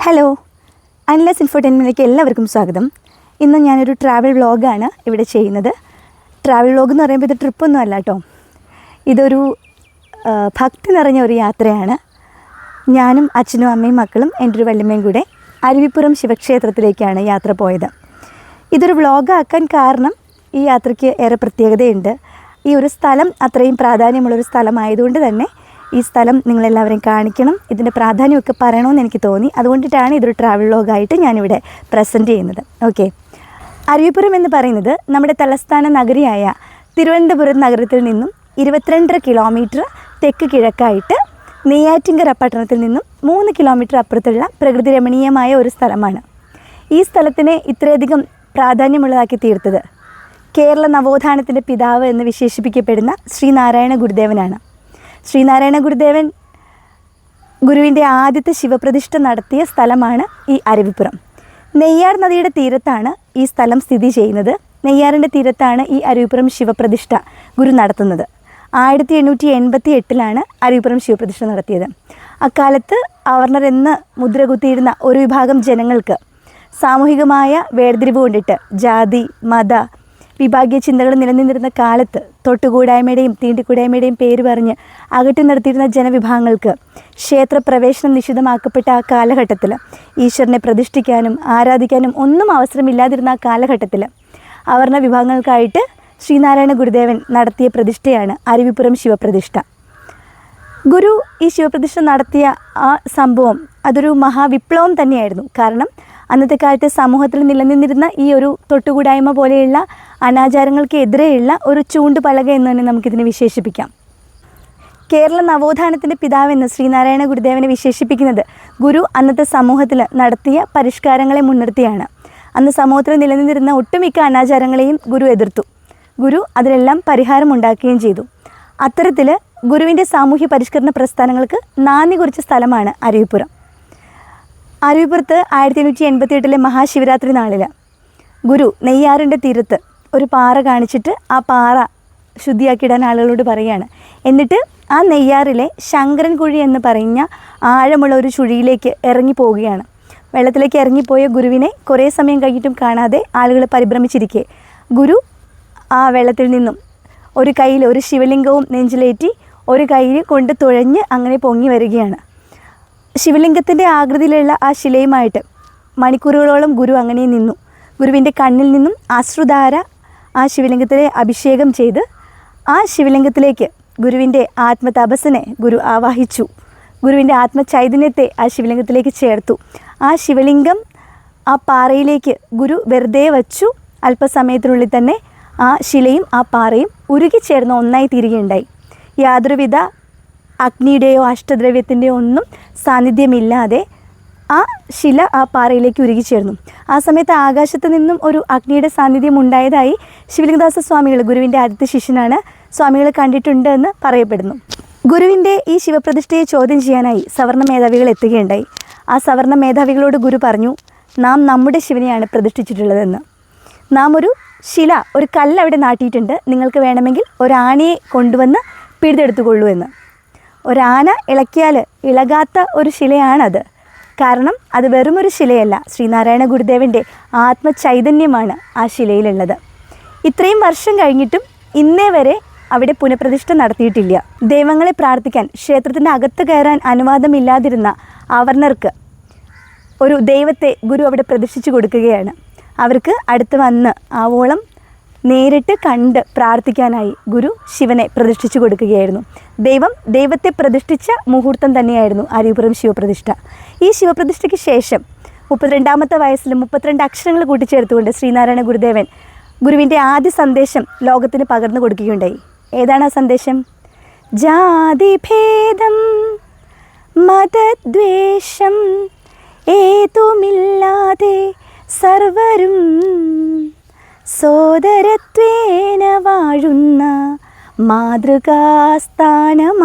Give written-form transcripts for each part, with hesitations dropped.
Hello, അൻലെസ് ഇൻഫോർടൈൻമെൻറ്റിലേക്ക് എല്ലാവർക്കും സ്വാഗതം. ഇന്ന് ഞാനൊരു ട്രാവൽ വ്ളോഗാണ് ഇവിടെ ചെയ്യുന്നത്. ട്രാവൽ വ്ളോഗ് എന്ന് പറയുമ്പോൾ ഇത് ട്രിപ്പൊന്നും അല്ല കേട്ടോ. ഇതൊരു ഭക്തി നിറഞ്ഞ ഒരു യാത്രയാണ്. ഞാനും അച്ഛനും അമ്മയും മക്കളും എൻ്റെ ഒരു വല്യമ്മയും കൂടെ അരുവിപ്പുറം ശിവക്ഷേത്രത്തിലേക്കാണ് യാത്ര പോയത്. ഇതൊരു വ്ളോഗാക്കാൻ കാരണം ഈ യാത്രയ്ക്ക് ഏറെ പ്രത്യേകതയുണ്ട്. ഈ ഒരു സ്ഥലം അത്രയും പ്രാധാന്യമുള്ളൊരു സ്ഥലമായതുകൊണ്ട് തന്നെ ഈ സ്ഥലം നിങ്ങളെല്ലാവരെയും കാണിക്കണം, ഇതിൻ്റെ പ്രാധാന്യമൊക്കെ പറയണമെന്ന് എനിക്ക് തോന്നി. അതുകൊണ്ടിട്ടാണ് ഇതൊരു ട്രാവൽ വ്ളോഗായിട്ട് ഞാനിവിടെ പ്രസൻറ്റ് ചെയ്യുന്നത്. ഓക്കെ, അരുവിപ്പുറം എന്ന് പറയുന്നത് നമ്മുടെ തലസ്ഥാന നഗരിയായ തിരുവനന്തപുരം നഗരത്തിൽ നിന്നും 22.5 കിലോമീറ്റർ തെക്ക് കിഴക്കായിട്ട് നെയ്യാറ്റിൻകര പട്ടണത്തിൽ നിന്നും 3 കിലോമീറ്റർ അപ്പുറത്തുള്ള പ്രകൃതി രമണീയമായ ഒരു സ്ഥലമാണ്. ഈ സ്ഥലത്തിനെ ഇത്രയധികം പ്രാധാന്യമുള്ളതാക്കി തീർത്തത് കേരള നവോത്ഥാനത്തിൻ്റെ പിതാവ് എന്ന് വിശേഷിപ്പിക്കപ്പെടുന്ന ശ്രീനാരായണ ഗുരുദേവനാണ്. ശ്രീനാരായണ ഗുരുദേവൻ ഗുരുവിൻ്റെ ആദ്യത്തെ ശിവപ്രതിഷ്ഠ നടത്തിയ സ്ഥലമാണ് ഈ അരുവിപ്പുറം. നെയ്യാർ നദിയുടെ തീരത്താണ് ഈ സ്ഥലം സ്ഥിതി ചെയ്യുന്നത്. നെയ്യാറിൻ്റെ തീരത്താണ് ഈ അരുവിപ്പുറം ശിവപ്രതിഷ്ഠ ഗുരു നടത്തുന്നത്. 1888 അരുവിപ്പുറം ശിവപ്രതിഷ്ഠ നടത്തിയത്. അക്കാലത്ത് അവർണർ എന്ന് മുദ്ര കുത്തിയിരുന്ന ഒരു വിഭാഗം ജനങ്ങൾക്ക് സാമൂഹികമായ വേർതിരിവ് കൊണ്ടിട്ട് ജാതി മത വിഭാഗീയ ചിന്തകൾ നിലനിന്നിരുന്ന കാലത്ത് തൊട്ടുകൂടായ്മയുടെയും തീണ്ടിക്കൂടായ്മയുടെയും പേര് പറഞ്ഞ് അകറ്റി നിർത്തിയിരുന്ന ജനവിഭാഗങ്ങൾക്ക് ക്ഷേത്രപ്രവേശനം നിഷിദ്ധമാക്കപ്പെട്ട ആ കാലഘട്ടത്തിൽ ഈശ്വരനെ പ്രതിഷ്ഠിക്കാനും ആരാധിക്കാനും ഒന്നും അവസരമില്ലാതിരുന്ന ആ കാലഘട്ടത്തിൽ അവർണ വിഭാഗങ്ങൾക്കായിട്ട് ശ്രീനാരായണ ഗുരുദേവൻ നടത്തിയ പ്രതിഷ്ഠയാണ് അരുവിപ്പുറം ശിവപ്രതിഷ്ഠ. ഗുരു ഈ ശിവപ്രതിഷ്ഠ നടത്തിയ ആ സംഭവം അതൊരു മഹാവിപ്ലവം തന്നെയായിരുന്നു. കാരണം അന്നത്തെ കാലത്തെ സമൂഹത്തിൽ നിലനിന്നിരുന്ന ഈ ഒരു തൊട്ടുകൂടായ്മ പോലെയുള്ള അനാചാരങ്ങൾക്ക് എതിരെയുള്ള ഒരു ചൂണ്ടുപലക എന്ന് തന്നെ നമുക്കിതിനെ വിശേഷിപ്പിക്കാം. കേരള നവോത്ഥാനത്തിൻ്റെ പിതാവെന്ന് ശ്രീനാരായണ ഗുരുദേവനെ വിശേഷിപ്പിക്കുന്നത് ഗുരു അന്നത്തെ സമൂഹത്തിൽ നടത്തിയ പരിഷ്കാരങ്ങളെ മുൻനിർത്തിയാണ്. അന്ന് സമൂഹത്തിൽ നിലനിന്നിരുന്ന ഒട്ടുമിക്ക അനാചാരങ്ങളെയും ഗുരു എതിർത്തു. ഗുരു അതിലെല്ലാം പരിഹാരമുണ്ടാക്കുകയും ചെയ്തു. അത്തരത്തിൽ ഗുരുവിൻ്റെ സാമൂഹ്യ പരിഷ്കരണ പ്രസ്ഥാനങ്ങൾക്ക് നാന്ദി കുറിച്ച സ്ഥലമാണ് അരുവിപ്പുറം. അരുവിപ്പുറത്ത് 1888 മഹാശിവരാത്രി നാളിൽ ഗുരു നെയ്യാറിൻ്റെ തീരത്ത് ഒരു പാറ കാണിച്ചിട്ട് ആ പാറ ശുദ്ധിയാക്കിയിടാൻ ആളുകളോട് പറയുകയാണ്. എന്നിട്ട് ആ നെയ്യാറിലെ ശങ്കരൻ കുഴി എന്ന് പറഞ്ഞ ആഴമുള്ള ഒരു ചുഴിയിലേക്ക് ഇറങ്ങി പോവുകയാണ്. വെള്ളത്തിലേക്ക് ഇറങ്ങിപ്പോയ ഗുരുവിനെ കുറേ സമയം കഴിഞ്ഞിട്ടും കാണാതെ ആളുകൾ പരിഭ്രമിച്ചിരിക്കെ ഗുരു ആ വെള്ളത്തിൽ നിന്നും ഒരു കയ്യിൽ ഒരു ശിവലിംഗവും നെഞ്ചിലേറ്റി ഒരു കയ്യിൽ കൊണ്ട് തുഴഞ്ഞ് അങ്ങനെ പൊങ്ങി വരികയാണ്. ശിവലിംഗത്തിൻ്റെ ആകൃതിയിലുള്ള ആ ശിലയുമായിട്ട് മണിക്കൂറുകളോളം ഗുരു അങ്ങനെ നിന്നു. ഗുരുവിൻ്റെ കണ്ണിൽ നിന്നും അശ്രുധാര ആ ശിവലിംഗത്തിലെ അഭിഷേകം ചെയ്ത് ആ ശിവലിംഗത്തിലേക്ക് ഗുരുവിൻ്റെ ആത്മതപസ്സിനെ ഗുരു ആവാഹിച്ചു. ഗുരുവിൻ്റെ ആത്മചൈതന്യത്തെ ആ ശിവലിംഗത്തിലേക്ക് ചേർത്തു. ആ ശിവലിംഗം ആ പാറയിലേക്ക് ഗുരു വെറുതെ വച്ചു. അല്പസമയത്തിനുള്ളിൽ തന്നെ ആ ശിലയും ആ പാറയും ഉരുകിച്ചേർന്ന് ഒന്നായി തീരുകയുണ്ടായി. യാതൊരുവിധ അഗ്നിയുടെയോ അഷ്ടദ്രവ്യത്തിൻ്റെയോ ഒന്നും സാന്നിധ്യമില്ലാതെ ആ ശില ആ പാറയിലേക്ക് ഉരുകിച്ചേർന്നു. ആ സമയത്ത് ആകാശത്ത് നിന്നും ഒരു അഗ്നിയുടെ സാന്നിധ്യം ഉണ്ടായതായി ശിവലിംഗദാസ സ്വാമികൾ, ഗുരുവിൻ്റെ ആദ്യത്തെ ശിഷ്യനാണ്, സ്വാമികൾ കണ്ടിട്ടുണ്ട് എന്ന് പറയപ്പെടുന്നു. ഗുരുവിൻ്റെ ഈ ശിവപ്രതിഷ്ഠയെ ചോദ്യം ചെയ്യാനായി സവർണ്ണ മേധാവികൾ എത്തുകയുണ്ടായി. ആ സവർണ്ണ മേധാവികളോട് ഗുരു പറഞ്ഞു, നാം നമ്മുടെ ശിവനെയാണ് പ്രതിഷ്ഠിച്ചിട്ടുള്ളതെന്ന്. നാം ഒരു ശില, ഒരു കല്ല് അവിടെ നാട്ടിയിട്ടുണ്ട്, നിങ്ങൾക്ക് വേണമെങ്കിൽ ഒരാനയെ കൊണ്ടുവന്ന് പിഴുതെടുത്തുകൊള്ളൂ എന്ന്. ഒരാന ഇളക്കിയാൽ ഇളകാത്ത ഒരു ശിലയാണത്. കാരണം അത് വെറുമൊരു ശിലയല്ല, ശ്രീനാരായണ ഗുരുദേവൻ്റെ ആത്മചൈതന്യമാണ് ആ ശിലയിലുള്ളത്. ഇത്രയും വർഷം കഴിഞ്ഞിട്ടും ഇന്നേ വരെ അവിടെ പുനഃപ്രതിഷ്ഠ നടത്തിയിട്ടില്ല. ദൈവങ്ങളെ പ്രാർത്ഥിക്കാൻ ക്ഷേത്രത്തിൻ്റെ അകത്ത് കയറാൻ അനുവാദമില്ലാതിരുന്ന അവർണർക്ക് ഒരു ദൈവത്തെ ഗുരു അവിടെ പ്രതിഷ്ഠിച്ചു കൊടുക്കുകയാണ്. അവർക്ക് അടുത്ത് വന്ന് ആവോളം നേരിട്ട് കണ്ട് പ്രാർത്ഥിക്കാനായി ഗുരു ശിവനെ പ്രതിഷ്ഠിച്ചു കൊടുക്കുകയായിരുന്നു. ദൈവത്തെ പ്രതിഷ്ഠിച്ച മുഹൂർത്തം തന്നെയായിരുന്നു അരുവിപ്പുറം ശിവപ്രതിഷ്ഠ. ഈ ശിവപ്രതിഷ്ഠയ്ക്ക് ശേഷം 32ാമത്തെ വയസ്സിൽ 32 അക്ഷരങ്ങൾ കൂട്ടിച്ചേർത്തുകൊണ്ട് ശ്രീനാരായണ ഗുരുദേവൻ ഗുരുവിൻ്റെ ആദ്യ സന്ദേശം ലോകത്തിന് പകർന്നു കൊടുക്കുകയുണ്ടായി. ഏതാണ് ആ സന്ദേശം? ജാതിഭേദം മതദ്വേഷം ഏതുമില്ലാതെ സർവരും സോദരത്വേന വാഴുന്ന മാതൃകാസ്ഥാനമാണിത്.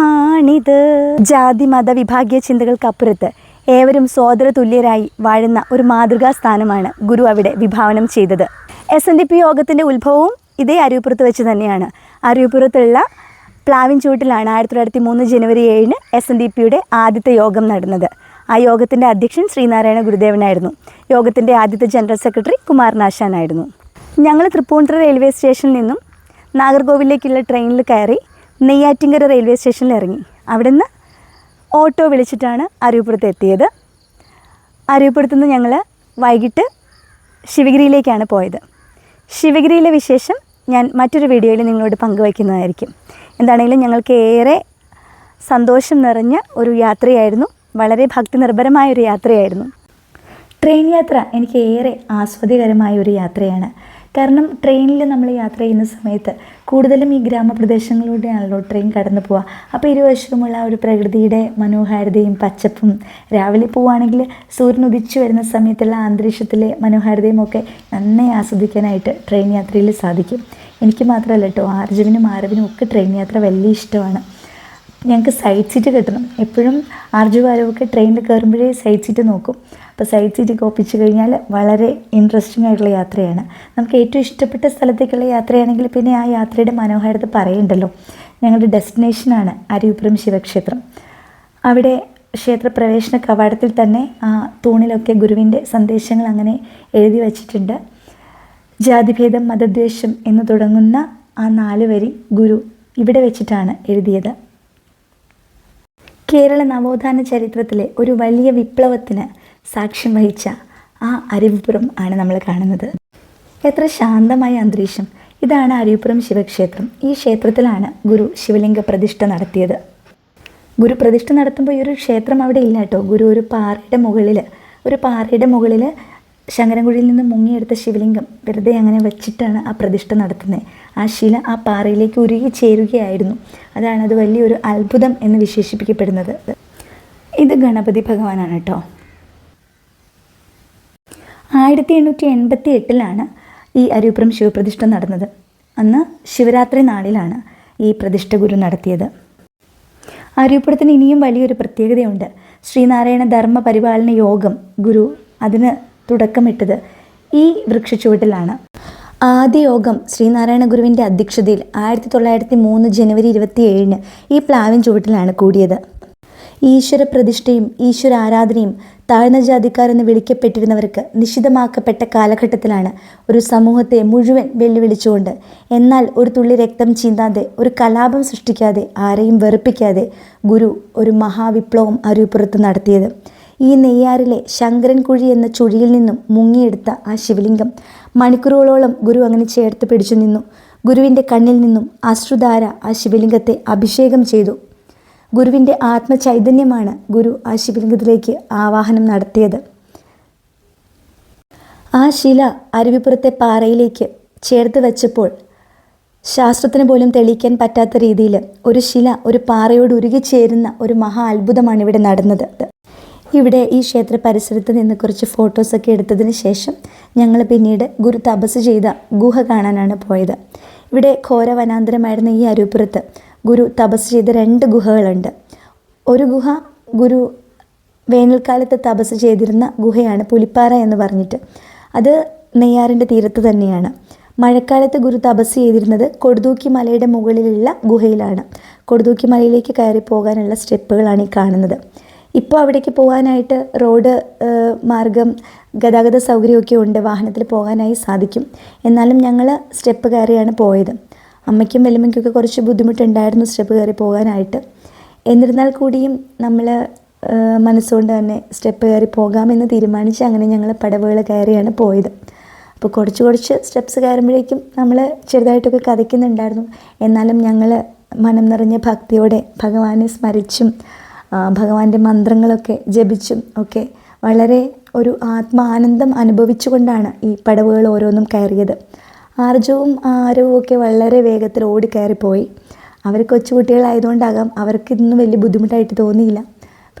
ജാതി മത വിഭാഗീയ ചിന്തകൾക്കപ്പുറത്ത് ഏവരും സോദര തുല്യരായി വാഴുന്ന ഒരു മാതൃകാസ്ഥാനമാണ് ഗുരു അവിടെ വിഭാവനം ചെയ്തത്. SNDP യോഗത്തിൻ്റെ ഉത്ഭവവും ഇതേ അരുവിപ്പുറത്ത് വെച്ച് തന്നെയാണ്. അരുവിപ്പുറത്തുള്ള പ്ലാവിൻ ചൂട്ടിലാണ് 1903 ജനുവരി 7 SNDPയുടെ ആദ്യത്തെ യോഗം നടന്നത്. ആ യോഗത്തിൻ്റെ അധ്യക്ഷൻ ശ്രീനാരായണ ഗുരുദേവനായിരുന്നു. യോഗത്തിൻ്റെ ആദ്യത്തെ ജനറൽ സെക്രട്ടറി കുമാരനാശാനായിരുന്നു. ഞങ്ങൾ തൃപ്പൂണിത്തുറ റെയിൽവേ സ്റ്റേഷനിൽ നിന്നും നാഗർകോവിലേക്കുള്ള ട്രെയിനിൽ കയറി നെയ്യാറ്റിൻകര റെയിൽവേ സ്റ്റേഷനിൽ ഇറങ്ങി. അവിടെ നിന്ന് ഓട്ടോ വിളിച്ചിട്ടാണ് അരുവിപ്പുറത്ത് എത്തിയത്. അരുവിപ്പുറത്ത് നിന്ന് ഞങ്ങൾ വൈകിട്ട് ശിവഗിരിയിലേക്കാണ് പോയത്. ശിവഗിരിയിലെ വിശേഷം ഞാൻ മറ്റൊരു വീഡിയോയിൽ നിങ്ങളോട് പങ്കുവയ്ക്കുന്നതായിരിക്കും. എന്താണെങ്കിലും ഞങ്ങൾക്ക് ഏറെ സന്തോഷം നിറഞ്ഞ ഒരു യാത്രയായിരുന്നു. വളരെ ഭക്തി നിർഭരമായ ഒരു യാത്രയായിരുന്നു. ട്രെയിൻ യാത്ര എനിക്ക് ഏറെ ആസ്വാദ്യകരമായ ഒരു യാത്രയാണ്. കാരണം ട്രെയിനിൽ നമ്മൾ യാത്ര ചെയ്യുന്ന സമയത്ത് കൂടുതലും ഈ ഗ്രാമപ്രദേശങ്ങളിലൂടെയാണല്ലോ ട്രെയിൻ കടന്നു പോവുക. അപ്പോൾ ഇരുവശവുമുള്ള ഒരു പ്രകൃതിയുടെ മനോഹാരിതയും പച്ചപ്പും, രാവിലെ പോവുകയാണെങ്കിൽ സൂര്യൻ ഉദിച്ചു വരുന്ന സമയത്തുള്ള അന്തരീക്ഷത്തിലെ മനോഹാരിതയും ഒക്കെ നന്നായി ആസ്വദിക്കാനായിട്ട് ട്രെയിൻ യാത്രയിൽ സാധിക്കും. എനിക്ക് മാത്രമല്ല കേട്ടോ, ആർജുവിനും ആരവിനും ഒക്കെ ട്രെയിൻ യാത്ര വലിയ ഇഷ്ടമാണ്. ഞങ്ങൾക്ക് സൈഡ് സീറ്റ് കിട്ടണം. എപ്പോഴും ആർജുവും ആരവൊക്കെ ട്രെയിനിൽ കയറുമ്പോഴേ സൈഡ് സീറ്റ് നോക്കും. അപ്പോൾ സൈഡ് സീറ്റ് കോപ്പിച്ച് കഴിഞ്ഞാൽ വളരെ ഇൻട്രസ്റ്റിംഗ് ആയിട്ടുള്ള യാത്രയാണ്. നമുക്ക് ഏറ്റവും ഇഷ്ടപ്പെട്ട സ്ഥലത്തേക്കുള്ള യാത്രയാണെങ്കിൽ പിന്നെ ആ യാത്രയുടെ മനോഹാരിത പറയണ്ടല്ലോ. ഞങ്ങളുടെ ഡെസ്റ്റിനേഷനാണ് അരുവിപ്പുറം ശിവക്ഷേത്രം. അവിടെ ക്ഷേത്രപ്രവേശന കവാടത്തിൽ തന്നെ ആ തൂണിലൊക്കെ ഗുരുവിൻ്റെ സന്ദേശങ്ങൾ അങ്ങനെ എഴുതി വച്ചിട്ടുണ്ട്. ജാതിഭേദം മതദ്വേഷം എന്ന് തുടങ്ങുന്ന ആ 4 വരി ഗുരു ഇവിടെ വെച്ചിട്ടാണ് എഴുതിയത്. കേരള നവോത്ഥാന ചരിത്രത്തിലെ ഒരു വലിയ വിപ്ലവത്തിന് സാക്ഷ്യം വഹിച്ച ആ അരുവിപ്പുറം ആണ് നമ്മൾ കാണുന്നത്. എത്ര ശാന്തമായ അന്തരീക്ഷം. ഇതാണ് അരുവിപ്പുറം ശിവക്ഷേത്രം. ഈ ക്ഷേത്രത്തിലാണ് ഗുരു ശിവലിംഗ പ്രതിഷ്ഠ നടത്തിയത്. ഗുരു പ്രതിഷ്ഠ നടത്തുമ്പോൾ ഈ ഒരു ക്ഷേത്രം അവിടെ ഇല്ല കേട്ടോ. ഗുരു ഒരു പാറയുടെ മുകളിൽ ശങ്കരൻകുഴിയിൽ നിന്ന് മുങ്ങിയെടുത്ത ശിവലിംഗം വെറുതെ അങ്ങനെ വെച്ചിട്ടാണ് ആ പ്രതിഷ്ഠ നടത്തുന്നത്. ആ ശില ആ പാറയിലേക്ക് ഉരുകി ചേരുകയായിരുന്നു. അതാണത് വലിയൊരു അത്ഭുതം എന്ന് വിശേഷിപ്പിക്കപ്പെടുന്നത്. ഇത് ഗണപതി ഭഗവാനാണ് കേട്ടോ. 1888 ഈ അരുവിപ്പുറം ശിവപ്രതിഷ്ഠ നടന്നത്. അന്ന് ശിവരാത്രി നാളിലാണ് ഈ പ്രതിഷ്ഠ ഗുരു നടത്തിയത്. അരുവിപ്പുറത്തിന് ഇനിയും വലിയൊരു പ്രത്യേകതയുണ്ട്. ശ്രീനാരായണ ധർമ്മ പരിപാലന യോഗം ഗുരു അതിന് തുടക്കമിട്ടത് ഈ വൃക്ഷച്ചുവട്ടിലാണ്. ആദ്യ യോഗം ശ്രീനാരായണ ഗുരുവിൻ്റെ അധ്യക്ഷതയിൽ 1903 ജനുവരി 27 ഈ പ്ലാവിൻ ചുവട്ടിലാണ് കൂടിയത്. ഈശ്വര പ്രതിഷ്ഠയും ഈശ്വര ആരാധനയും താഴ്ന്ന ജാതിക്കാരെന്ന് വിളിക്കപ്പെട്ടിരുന്നവർക്ക് നിഷിദ്ധമാക്കപ്പെട്ട കാലഘട്ടത്തിലാണ് ഒരു സമൂഹത്തെ മുഴുവൻ വെല്ലുവിളിച്ചുകൊണ്ട്, എന്നാൽ ഒരു തുള്ളി രക്തം ചീന്താതെ, ഒരു കലാപം സൃഷ്ടിക്കാതെ, ആരെയും വെറുപ്പിക്കാതെ ഗുരു ഒരു മഹാവിപ്ലവം അരുവിപ്പുറത്ത് നടത്തിയത്. ഈ നെയ്യാറിലെ ശങ്കരൻകുഴി എന്ന ചുഴിയിൽ നിന്നും മുങ്ങിയെടുത്ത ആ ശിവലിംഗം മണിക്കൂറുകളോളം ഗുരു അങ്ങനെ ചേർത്ത് പിടിച്ചു നിന്നു. ഗുരുവിൻ്റെ കണ്ണിൽ നിന്നും അശ്രുധാര ആ ശിവലിംഗത്തെ അഭിഷേകം ചെയ്തു. ഗുരുവിൻ്റെ ആത്മചൈതന്യമാണ് ഗുരു ആ ശിവലിംഗത്തിലേക്ക് ആവാഹനം നടത്തിയത്. ആ ശില അരുവിപ്പുറത്തെ പാറയിലേക്ക് ചേർത്ത് വെച്ചപ്പോൾ ശാസ്ത്രത്തിന് പോലും തെളിയിക്കാൻ പറ്റാത്ത രീതിയിൽ ഒരു ശില ഒരു പാറയോട് ഉരുകിച്ചേരുന്ന ഒരു മഹാ അത്ഭുതമാണ് ഇവിടെ നടന്നത്. ഇവിടെ ഈ ക്ഷേത്ര പരിസരത്ത് നിന്ന് കുറച്ച് ഫോട്ടോസൊക്കെ എടുത്തതിന് ശേഷം ഞങ്ങൾ പിന്നീട് ഗുരു തപസ് ചെയ്ത ഗുഹ കാണാനാണ് പോയത്. ഇവിടെ ഘോര വനാന്തരമായിരുന്ന ഈ അരുവിപ്പുറത്ത് ഗുരു തപസ് ചെയ്ത 2 ഗുഹകളുണ്ട്. ഒരു ഗുഹ ഗുരു വേനൽക്കാലത്ത് തപസ് ചെയ്തിരുന്ന ഗുഹയാണ്, പുലിപ്പാറ എന്ന് പറഞ്ഞിട്ട്. അത് നെയ്യാറിൻ്റെ തീരത്ത് തന്നെയാണ്. മഴക്കാലത്ത് ഗുരു തപസ് ചെയ്തിരുന്നത് കൊടുതൂക്കി മലയുടെ മുകളിലുള്ള ഗുഹയിലാണ്. കൊടുതൂക്കി മലയിലേക്ക് കയറി പോകാനുള്ള സ്റ്റെപ്പുകളാണ് ഈ കാണുന്നത്. ഇപ്പോൾ അവിടേക്ക് പോകാനായിട്ട് റോഡ് മാർഗം ഗതാഗത സൗകര്യമൊക്കെ ഉണ്ട്, വാഹനത്തിൽ പോകാനായി സാധിക്കും. എന്നാലും ഞങ്ങൾ സ്റ്റെപ്പ് കയറിയാണ് പോയത്. അമ്മയ്ക്കും വല്യമ്മയ്ക്കൊക്കെ കുറച്ച് ബുദ്ധിമുട്ടുണ്ടായിരുന്നു സ്റ്റെപ്പ് കയറി പോകാനായിട്ട്. എന്നിരുന്നാൽ കൂടിയും നമ്മൾ മനസ്സുകൊണ്ട് തന്നെ സ്റ്റെപ്പ് കയറി പോകാമെന്ന് തീരുമാനിച്ച് അങ്ങനെ ഞങ്ങൾ പടവുകൾ കയറിയാണ് പോയത്. അപ്പോൾ കുറച്ച് സ്റ്റെപ്സ് കയറുമ്പോഴേക്കും നമ്മൾ ചെറുതായിട്ടൊക്കെ കഥയ്ക്കുന്നുണ്ടായിരുന്നു. എന്നാലും ഞങ്ങൾ മനം നിറഞ്ഞ ഭക്തിയോടെ ഭഗവാനെ സ്മരിച്ചും ഭഗവാന്റെ മന്ത്രങ്ങളൊക്കെ ജപിച്ചും ഒക്കെ വളരെ ഒരു ആത്മാനന്ദം അനുഭവിച്ചുകൊണ്ടാണ് ഈ പടവുകൾ ഓരോന്നും കയറിയത്. ആർജവും ആരവും ഒക്കെ വളരെ വേഗത്തിൽ ഓടി കയറിപ്പോയി. അവർ കൊച്ചുകുട്ടികളായതുകൊണ്ടാകാം അവർക്ക് ഇതൊന്നും വലിയ ബുദ്ധിമുട്ടായിട്ട് തോന്നിയില്ല.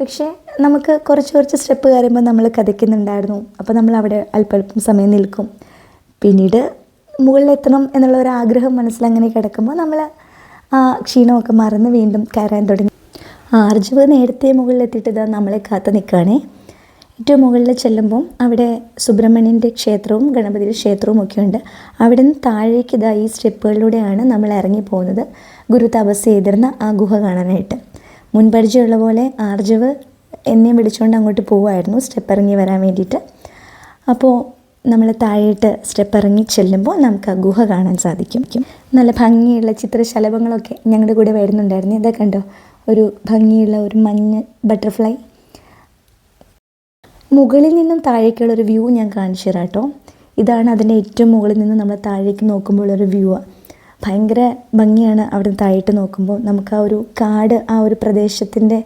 പക്ഷേ നമുക്ക് കുറച്ച് സ്റ്റെപ്പ് കയറുമ്പോൾ നമ്മൾ കഥയ്ക്കുന്നുണ്ടായിരുന്നു. അപ്പോൾ നമ്മൾ അവിടെ അല്പം സമയം നിൽക്കും. പിന്നീട് മുകളിലെത്തണം എന്നുള്ള ഒരു ആഗ്രഹം മനസ്സിലങ്ങനെ കിടക്കുമ്പോൾ നമ്മൾ ആ ക്ഷീണമൊക്കെ മറന്ന് വീണ്ടും കയറാൻ തുടങ്ങി. ആർജവ് നേരത്തെ മുകളിലെത്തിയിട്ട് ഇതാ നമ്മളെ കാത്ത് നിൽക്കുകയാണേ. ഏറ്റവും മുകളിൽ ചെല്ലുമ്പം അവിടെ സുബ്രഹ്മണ്യൻ്റെ ക്ഷേത്രവും ഗണപതിയുടെ ക്ഷേത്രവും ഒക്കെ ഉണ്ട്. അവിടെ നിന്ന് താഴേക്ക് ഇതാ ഈ സ്റ്റെപ്പുകളിലൂടെയാണ് നമ്മൾ ഇറങ്ങി പോകുന്നത് ഗുരു തപസ് ചെയ്തിരുന്ന ആ ഗുഹ കാണാനായിട്ട്. മുൻപരിചയമുള്ള പോലെ ആർജവ് എന്നെയും വിളിച്ചുകൊണ്ട് അങ്ങോട്ട് പോവുമായിരുന്നു സ്റ്റെപ്പ് ഇറങ്ങി വരാൻ വേണ്ടിയിട്ട്. അപ്പോൾ നമ്മൾ താഴേട്ട് സ്റ്റെപ്പ് ഇറങ്ങി ചെല്ലുമ്പോൾ നമുക്ക് ആ ഗുഹ കാണാൻ സാധിക്കും. നല്ല ഭംഗിയുള്ള ചിത്രശലഭങ്ങളൊക്കെ ഞങ്ങളുടെ കൂടെ വരുന്നുണ്ടായിരുന്നു. ഇതൊക്കെ കണ്ടോ, ഒരു ഭംഗിയുള്ള ഒരു മഞ്ഞ ബട്ടർഫ്ലൈ. മുകളിൽ നിന്നും താഴേക്കുള്ള ഒരു വ്യൂ ഞാൻ കാണിച്ചു തരാം കേട്ടോ. ഇതാണ് അതിൻ്റെ ഏറ്റവും മുകളിൽ നിന്ന് നമ്മൾ താഴേക്ക് നോക്കുമ്പോഴൊരു വ്യൂ. ഭയങ്കര ഭംഗിയാണ് അവിടെ താഴേട്ട് നോക്കുമ്പോൾ. നമുക്ക് ആ ഒരു കാട്, ആ ഒരു പ്രദേശത്തിൻ്റെ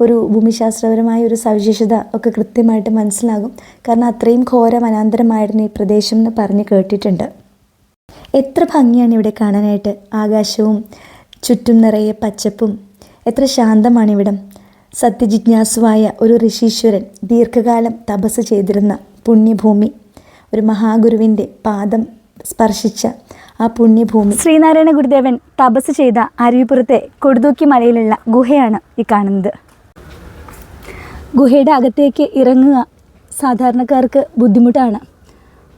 ഒരു ഭൂമിശാസ്ത്രപരമായ ഒരു സവിശേഷത ഒക്കെ കൃത്യമായിട്ട് മനസ്സിലാകും. കാരണം അത്രയും ഘോര വനാന്തരമായിരുന്നു ഈ പ്രദേശം എന്ന് പറഞ്ഞ് കേട്ടിട്ടുണ്ട്. എത്ര ഭംഗിയാണ് ഇവിടെ കാണാനായിട്ട്. ആകാശവും ചുറ്റും നിറയെ പച്ചപ്പും. എത്ര ശാന്തമാണിവിടം. സത്യജിജ്ഞാസുവായ ഒരു ഋഷീശ്വരൻ ദീർഘകാലം തപസ് ചെയ്തിരുന്ന പുണ്യഭൂമി, ഒരു മഹാഗുരുവിൻ്റെ പാദം സ്പർശിച്ച ആ പുണ്യഭൂമി. ശ്രീനാരായണ ഗുരുദേവൻ തപസ് ചെയ്ത അരുവിപ്പുറത്തെ കൊടുതൂക്കി മലയിലുള്ള ഗുഹയാണ് ഈ കാണുന്നത്. ഗുഹയുടെ അകത്തേക്ക് ഇറങ്ങുക സാധാരണക്കാർക്ക് ബുദ്ധിമുട്ടാണ്.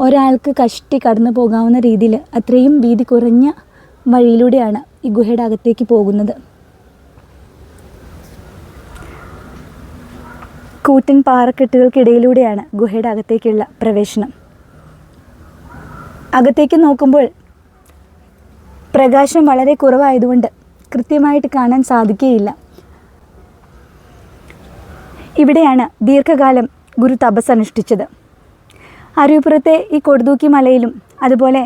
ഒരാൾക്ക് കഷ്ടി കടന്നു പോകാവുന്ന രീതിയിൽ അത്രയും വീതി കുറഞ്ഞ വഴിയിലൂടെയാണ് ഈ ഗുഹയുടെ അകത്തേക്ക് പോകുന്നത്. കൂറ്റൻ പാറക്കെട്ടുകൾക്കിടയിലൂടെയാണ് ഗുഹയുടെ അകത്തേക്കുള്ള പ്രവേശനം. അകത്തേക്ക് നോക്കുമ്പോൾ പ്രകാശം വളരെ കുറവായതുകൊണ്ട് കൃത്യമായിട്ട് കാണാൻ സാധിക്കുകയില്ല. ഇവിടെയാണ് ദീർഘകാലം ഗുരു തപസ് അനുഷ്ഠിച്ചത്. അരുവിപ്പുറത്തെ ഈ കൊടുതൂക്കി മലയിലും അതുപോലെ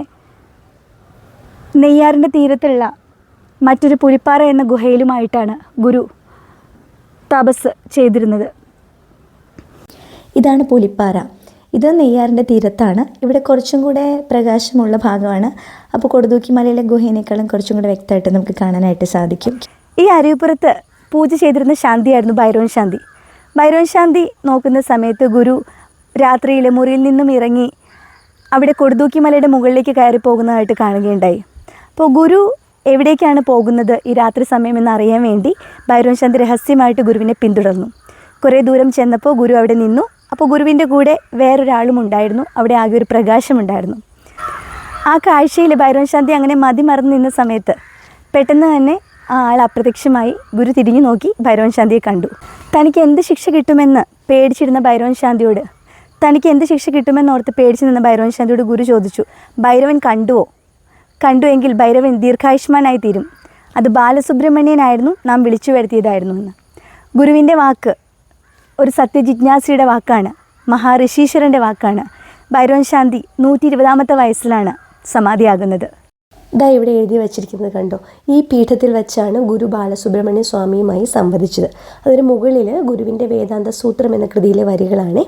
നെയ്യാറിൻ്റെ തീരത്തുള്ള മറ്റൊരു പുലിപ്പാറ എന്ന ഗുഹയിലുമായിട്ടാണ് ഗുരു തപസ് ചെയ്തിരുന്നത്. ഇതാണ് പുലിപ്പാറ. ഇത് നെയ്യാറിൻ്റെ തീരത്താണ്. ഇവിടെ കുറച്ചും കൂടെ പ്രകാശമുള്ള ഭാഗമാണ്. അപ്പോൾ കൊടുതൂക്കി മലയിലെ ഗുഹേനേക്കാളും കുറച്ചും കൂടെ വ്യക്തമായിട്ട് നമുക്ക് കാണാനായിട്ട് സാധിക്കും. ഈ അരുവിപ്പുറത്ത് പൂജ ചെയ്തിരുന്ന ശാന്തിയായിരുന്നു ഭൈരവൻ ശാന്തി. ഭൈരവൻ ശാന്തി നോക്കുന്ന സമയത്ത് ഗുരു രാത്രിയിൽ മുറിയിൽ നിന്നും ഇറങ്ങി അവിടെ കൊടുതൂക്കി മലയുടെ മുകളിലേക്ക് കയറി പോകുന്നതായിട്ട് കാണുകയുണ്ടായി. അപ്പോൾ ഗുരു എവിടേക്കാണ് പോകുന്നത് ഈ രാത്രി സമയം എന്നറിയാൻ വേണ്ടി ഭൈരവൻ ശാന്തി രഹസ്യമായിട്ട് ഗുരുവിനെ പിന്തുടർന്നു. കുറേ ദൂരം ചെന്നപ്പോൾ ഗുരു അവിടെ നിന്നു. അപ്പോൾ ഗുരുവിൻ്റെ കൂടെ വേറൊരാളും ഉണ്ടായിരുന്നു. അവിടെ ആകെ ഒരു പ്രകാശമുണ്ടായിരുന്നു. ആ കാഴ്ചയിൽ ഭൈരവൻ ശാന്തി അങ്ങനെ മതിമറന്ന് നിന്ന സമയത്ത് പെട്ടെന്ന് തന്നെ ആ ആൾ അപ്രത്യക്ഷമായി. ഗുരു തിരിഞ്ഞു നോക്കി ഭൈരവൻ ശാന്തിയെ കണ്ടു. തനിക്ക് എന്ത് ശിക്ഷ കിട്ടുമെന്ന് പേടിച്ചിരുന്ന ഭൈരവൻ ശാന്തിയോട്, തനിക്ക് എന്ത് ശിക്ഷ കിട്ടുമെന്നോർത്ത് പേടിച്ചു നിന്ന ഭൈരവൻ ശാന്തിയോട് ഗുരു ചോദിച്ചു, ഭൈരവൻ കണ്ടുവോ? കണ്ടുവെങ്കിൽ ഭൈരവൻ ദീർഘായുഷ്മാനായി തീരും. അത് ബാലസുബ്രഹ്മണ്യനായിരുന്നു, നാം വിളിച്ചു വരുത്തിയതായിരുന്നു എന്ന്. ഗുരുവിൻ്റെ വാക്ക് ഒരു സത്യജിജ്ഞാസിയുടെ വാക്കാണ്, മഹാഋഷീശ്വരൻ്റെ വാക്കാണ്. ഭൈരവൻ ശാന്തി 120ാമത്തെ വയസ്സിലാണ് സമാധിയാകുന്നത്. ഇതാ ഇവിടെ എഴുതി വച്ചിരിക്കുന്നത് കണ്ടോ. ഈ പീഠത്തിൽ വെച്ചാണ് ഗുരു ബാലസുബ്രഹ്മണ്യ സ്വാമിയുമായി സംവദിച്ചത്. അതിന് മുകളിൽ ഗുരുവിൻ്റെ വേദാന്ത സൂത്രം എന്ന കൃതിയിലെ വരികളാണ്.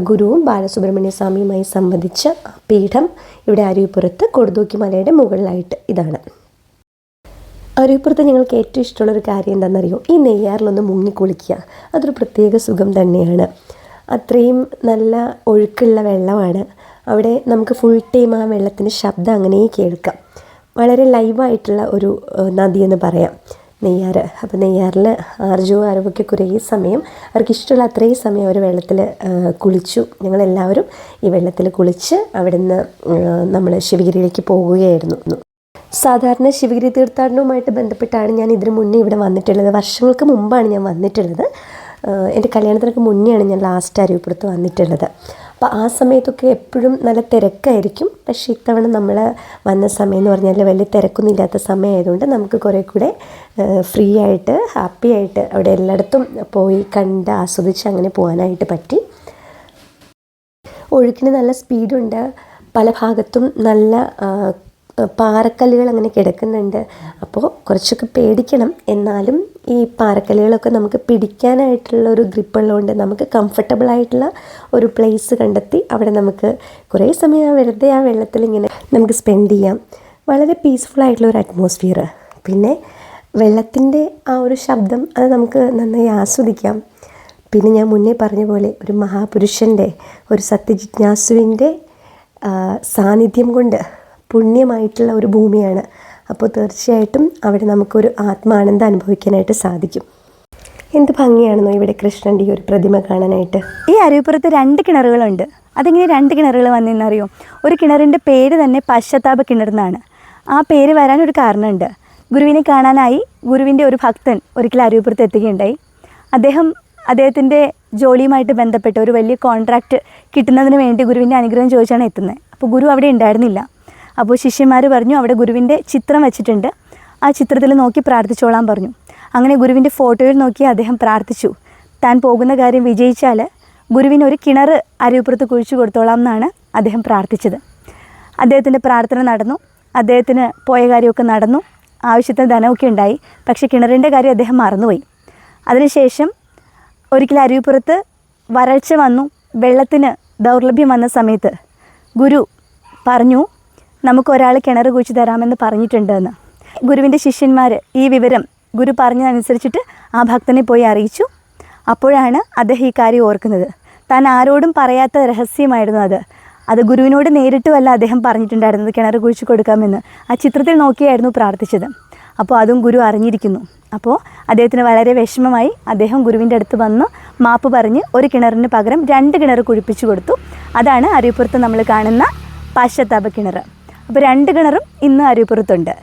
ഗുരുവും ബാലസുബ്രഹ്മണ്യ സ്വാമിയുമായി സംവദിച്ച പീഠം ഇവിടെ അരുവിപ്പുറത്ത് കൊടുതൂക്കി മലയുടെ മുകളിലായിട്ട് ഇതാണ്. അരുവിപ്പുറത്ത് ഞങ്ങൾക്ക് ഏറ്റവും ഇഷ്ടമുള്ളൊരു കാര്യം എന്താണെന്നറിയോ? ഈ നെയ്യാറിലൊന്ന് മുങ്ങിക്കുളിക്കുക. അതൊരു പ്രത്യേക സുഖം തന്നെയാണ്. അത്രയും നല്ല ഒഴുക്കുള്ള വെള്ളമാണ് അവിടെ. നമുക്ക് ഫുൾ ടൈം ആ വെള്ളത്തിൻ്റെ ശബ്ദം അങ്ങനെ കേൾക്കാം. വളരെ ലൈവായിട്ടുള്ള ഒരു നദിയെന്ന് പറയാം നെയ്യാർ. അപ്പോൾ നെയ്യാറിൽ ആർജവും ആരവൊക്കെ കുറേ സമയം അവർക്ക് ഇഷ്ടമുള്ള അത്രയും സമയം അവർ വെള്ളത്തിൽ കുളിച്ചു. ഞങ്ങളെല്ലാവരും ഈ വെള്ളത്തിൽ കുളിച്ച് അവിടെ നിന്ന് നമ്മൾ ശിവഗിരിയിലേക്ക് പോവുകയായിരുന്നു. സാധാരണ ശിവഗിരി തീർത്ഥാടനവുമായിട്ട് ബന്ധപ്പെട്ടാണ് ഞാൻ ഇതിന് മുന്നേ ഇവിടെ വന്നിട്ടുള്ളത്. വർഷങ്ങൾക്ക് മുമ്പാണ് ഞാൻ വന്നിട്ടുള്ളത്. എൻ്റെ കല്യാണത്തിനൊക്കെ മുന്നെയാണ് ഞാൻ ലാസ്റ്റ് അരുവിപ്പുറത്ത് വന്നിട്ടുള്ളത്. അപ്പോൾ ആ സമയത്തൊക്കെ എപ്പോഴും നല്ല തിരക്കായിരിക്കും. പക്ഷേ ഇത്തവണ നമ്മൾ വന്ന സമയം എന്ന് പറഞ്ഞാൽ വലിയ തിരക്കൊന്നും ഇല്ലാത്ത സമയമായതുകൊണ്ട് നമുക്ക് കുറേ കൂടെ ഫ്രീ ആയിട്ട് ഹാപ്പി ആയിട്ട് അവിടെ എല്ലായിടത്തും പോയി കണ്ട് ആസ്വദിച്ച് അങ്ങനെ പോകാനായിട്ട് പറ്റി. ഒഴുക്കിന് നല്ല സ്പീഡുണ്ട്. പല ഭാഗത്തും നല്ല പാറക്കല്ലുകൾ അങ്ങനെ കിടക്കുന്നുണ്ട്. അപ്പോൾ കുറച്ചൊക്കെ പേടിക്കണം. എന്നാലും ഈ പാറക്കല്ലുകളൊക്കെ നമുക്ക് പിടിക്കാനായിട്ടുള്ള ഒരു ഗ്രിപ്പുള്ളതുകൊണ്ട് നമുക്ക് കംഫർട്ടബിളായിട്ടുള്ള ഒരു പ്ലേസ് കണ്ടെത്തി അവിടെ നമുക്ക് കുറേ സമയം വെറുതെ ആ വെള്ളത്തിൽ ഇങ്ങനെ നമുക്ക് സ്പെൻഡ് ചെയ്യാം. വളരെ പീസ്ഫുള്ളായിട്ടുള്ള ഒരു അറ്റ്മോസ്ഫിയർ. പിന്നെ വെള്ളത്തിൻ്റെ ആ ഒരു ശബ്ദം അത് നമുക്ക് നന്നായി ആസ്വദിക്കാം. പിന്നെ ഞാൻ മുന്നേ പറഞ്ഞ പോലെ ഒരു മഹാപുരുഷൻ്റെ, ഒരു സത്യജിജ്ഞാസുവിൻ്റെ സാന്നിധ്യം കൊണ്ട് പുണ്യമായിട്ടുള്ള ഒരു ഭൂമിയാണ്. അപ്പോൾ തീർച്ചയായിട്ടും അവിടെ നമുക്കൊരു ആത്മാനന്ദം അനുഭവിക്കാനായിട്ട് സാധിക്കും. എന്ത് ഭംഗിയാണെന്നോ ഇവിടെ കൃഷ്ണൻ്റെ ഈ ഒരു പ്രതിമ കാണാനായിട്ട്. ഈ അരുവിപ്പുറത്ത് 2 കിണറുകളുണ്ട്. അതെങ്ങനെ 2 കിണറുകൾ വന്നെന്നറിയോ? ഒരു കിണറിൻ്റെ പേര് തന്നെ പശ്ചാത്താപ കിണറെന്നാണ്. ആ പേര് വരാനൊരു കാരണമുണ്ട്. ഗുരുവിനെ കാണാനായി ഗുരുവിൻ്റെ ഒരു ഭക്തൻ ഒരിക്കൽ അരുവിപ്പുറത്ത് എത്തുകയുണ്ടായി. അദ്ദേഹം അദ്ദേഹത്തിൻ്റെ ജോലിയുമായിട്ട് ബന്ധപ്പെട്ട് ഒരു വലിയ കോൺട്രാക്റ്റ് കിട്ടുന്നതിന് വേണ്ടി ഗുരുവിൻ്റെ അനുഗ്രഹം ചോദിച്ചാണ് എത്തുന്നത്. അപ്പോൾ ഗുരു അവിടെ ഉണ്ടായിരുന്നില്ല. അപ്പോൾ ശിഷ്യന്മാർ പറഞ്ഞു അവിടെ ഗുരുവിൻ്റെ ചിത്രം വെച്ചിട്ടുണ്ട്, ആ ചിത്രത്തിൽ നോക്കി പ്രാർത്ഥിച്ചോളാൻ പറഞ്ഞു. അങ്ങനെ ഗുരുവിൻ്റെ ഫോട്ടോയിൽ നോക്കി അദ്ദേഹം പ്രാർത്ഥിച്ചു. താൻ പോകുന്ന കാര്യം വിജയിച്ചാൽ ഗുരുവിന് ഒരു കിണർ അരുവിപ്പുറത്ത് കുഴിച്ചു കൊടുത്തോളാം എന്നാണ് അദ്ദേഹം പ്രാർത്ഥിച്ചത്. അദ്ദേഹത്തിൻ്റെ പ്രാർത്ഥന നടന്നു, അദ്ദേഹത്തിന് പോയ കാര്യമൊക്കെ നടന്നു, ആവശ്യത്തിന് ധനമൊക്കെ ഉണ്ടായി. പക്ഷേ കിണറിൻ്റെ കാര്യം അദ്ദേഹം മറന്നുപോയി. അതിനുശേഷം ഒരിക്കൽ അരുവിപ്പുറത്ത് വരൾച്ച വന്നു, വെള്ളത്തിന് ദൗർലഭ്യം വന്ന സമയത്ത് ഗുരു പറഞ്ഞു നമുക്കൊരാൾ കിണർ കുഴിച്ച് തരാമെന്ന് പറഞ്ഞിട്ടുണ്ടെന്ന്. ഗുരുവിൻ്റെ ശിഷ്യന്മാർ ഈ വിവരം ഗുരു പറഞ്ഞതനുസരിച്ചിട്ട് ആ ഭക്തനെ പോയി അറിയിച്ചു. അപ്പോഴാണ് അദ്ദേഹം ഈ കാര്യം ഓർക്കുന്നത്. താൻ ആരോടും പറയാത്ത രഹസ്യമായിരുന്നു അത് ഗുരുവിനോട് നേരിട്ടുമല്ല അദ്ദേഹം പറഞ്ഞിട്ടുണ്ടായിരുന്നത് കിണർ കുഴിച്ച് കൊടുക്കാമെന്ന്. ആ ചിത്രത്തിൽ നോക്കിയായിരുന്നു പ്രാർത്ഥിച്ചത്. അപ്പോൾ അതും ഗുരു അറിഞ്ഞിരിക്കുന്നു. അപ്പോൾ അദ്ദേഹത്തിന് വളരെ വിഷമമായി. അദ്ദേഹം ഗുരുവിൻ്റെ അടുത്ത് വന്ന് മാപ്പ് പറഞ്ഞ് ഒരു കിണറിന് പകരം 2 കിണർ കുഴിപ്പിച്ചു കൊടുത്തു. അതാണ് അരുവിപ്പുറത്ത് നമ്മൾ കാണുന്ന പാശ്ചാത്താപ കിണർ. അപ്പോൾ 2 കിണറും ഇന്ന് അരുവിപ്പുറത്തുണ്ട്.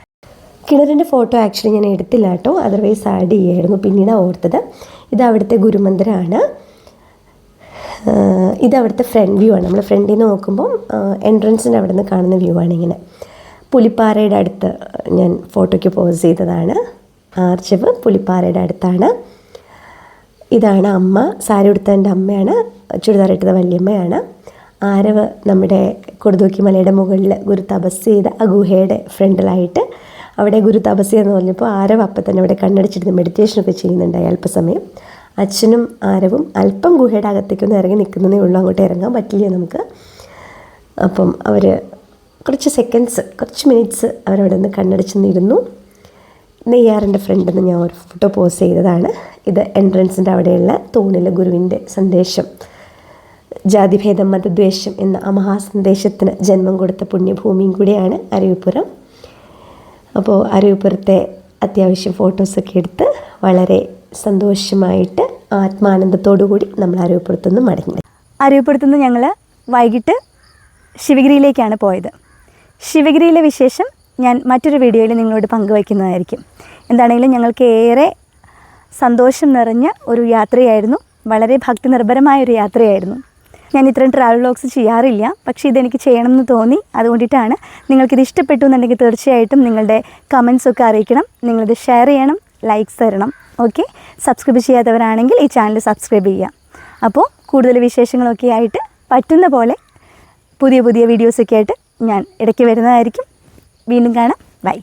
കിണറിൻ്റെ ഫോട്ടോ ആക്ച്വലി ഞാൻ എടുത്തില്ല കേട്ടോ, അതർവൈസ് ആഡ് ചെയ്യായിരുന്നു, പിന്നീടാണ് ഓർത്തത്. ഇത് അവിടുത്തെ ഗുരുമന്ദിരമാണ്. ഇത് അവിടുത്തെ ഫ്രണ്ട് വ്യൂ ആണ്. നമ്മൾ ഫ്രണ്ടിൽ നിന്ന് നോക്കുമ്പോൾ എൻട്രൻസിൻ്റെ അവിടെ നിന്ന് കാണുന്ന വ്യൂ ആണ് ഇങ്ങനെ. പുലിപ്പാറയുടെ അടുത്ത് ഞാൻ ഫോട്ടോയ്ക്ക് പോസ് ചെയ്തതാണ്. ആർച്ചവ് പുലിപ്പാറയുടെ അടുത്താണ്. ഇതാണ് അമ്മ, സാരി ഉടുത്തതിൻ്റെ അമ്മയാണ്, ചുരിദാറിട്ടത് വല്യമ്മയാണ്. ആരവ് നമ്മുടെ കൊടുതൂക്കി മലയുടെ മുകളിൽ ഗുരു തപസ് ചെയ്ത ആ ഗുഹയുടെ ഫ്രണ്ടിലായിട്ട് അവിടെ ഗുരു തപസ് എന്ന് പറഞ്ഞപ്പോൾ ആരവ് അപ്പം തന്നെ അവിടെ കണ്ണടിച്ചിരുന്ന് മെഡിറ്റേഷനൊക്കെ ചെയ്യുന്നുണ്ടായി അല്പസമയം. അച്ഛനും ആരവും അല്പം ഗുഹയുടെ അകത്തേക്കൊന്ന് ഇറങ്ങി നിൽക്കുന്നതേ ഉള്ളൂ, അങ്ങോട്ട് ഇറങ്ങാൻ പറ്റില്ല നമുക്ക്. അപ്പം അവർ കുറച്ച് മിനിറ്റ്സ് അവരവിടെ നിന്ന് കണ്ണടിച്ച് നിന്നിരുന്നു. നെയ്യാറിൻ്റെ ഫ്രണ്ടിൽ നിന്ന് ഞാൻ ഒരു ഫോട്ടോ പോസ്റ്റ് ചെയ്തതാണ്. ഇത് എൻട്രൻസിൻ്റെ അവിടെയുള്ള തൂണിൽ ഗുരുവിൻ്റെ സന്ദേശം, ജാതിഭേദം മതദ്വേഷം എന്ന ആ മഹാസന്ദേശത്തിന് ജന്മം കൊടുത്ത പുണ്യഭൂമിയും കൂടിയാണ് അരുവിപ്പുറം. അപ്പോൾ അരുവിപ്പുറത്തെ അത്യാവശ്യം ഫോട്ടോസൊക്കെ എടുത്ത് വളരെ സന്തോഷമായിട്ട് ആത്മാനന്ദത്തോടു കൂടി നമ്മൾ അരുവിപ്പുറത്തുനിന്ന് മടങ്ങി. അരുവിപ്പുറത്തുനിന്ന് ഞങ്ങൾ വൈകിട്ട് ശിവഗിരിയിലേക്കാണ് പോയത്. ശിവഗിരിയിലെ വിശേഷം ഞാൻ മറ്റൊരു വീഡിയോയിൽ നിങ്ങളോട് പങ്കുവയ്ക്കുന്നതായിരിക്കും. എന്താണെങ്കിലും ഞങ്ങൾക്ക് ഏറെ സന്തോഷം നിറഞ്ഞ ഒരു യാത്രയായിരുന്നു, വളരെ ഭക്തി നിർഭരമായ ഒരു യാത്രയായിരുന്നു. ഞാൻ ഇത്രയും ട്രാവൽ വ്ലോഗ്സ് ചെയ്യാറില്ല, പക്ഷേ ഇതെനിക്ക് ചെയ്യണമെന്ന് തോന്നി. അതുകൊണ്ടിട്ടാണ്. നിങ്ങൾക്കിത് ഇഷ്ടപ്പെട്ടു എന്നുണ്ടെങ്കിൽ തീർച്ചയായിട്ടും നിങ്ങളുടെ കമൻസൊക്കെ അറിയിക്കണം, നിങ്ങളിത് ഷെയർ ചെയ്യണം, ലൈക്സ് തരണം. ഓക്കെ, സബ്സ്ക്രൈബ് ചെയ്യാത്തവരാണെങ്കിൽ ഈ ചാനൽ സബ്സ്ക്രൈബ് ചെയ്യുക. അപ്പോൾ കൂടുതൽ വിശേഷങ്ങളൊക്കെ ആയിട്ട് പറ്റുന്ന പോലെ പുതിയ വീഡിയോസൊക്കെ ആയിട്ട് ഞാൻ ഇടയ്ക്ക് വരുന്നതായിരിക്കും. വീണ്ടും കാണാം. ബൈ.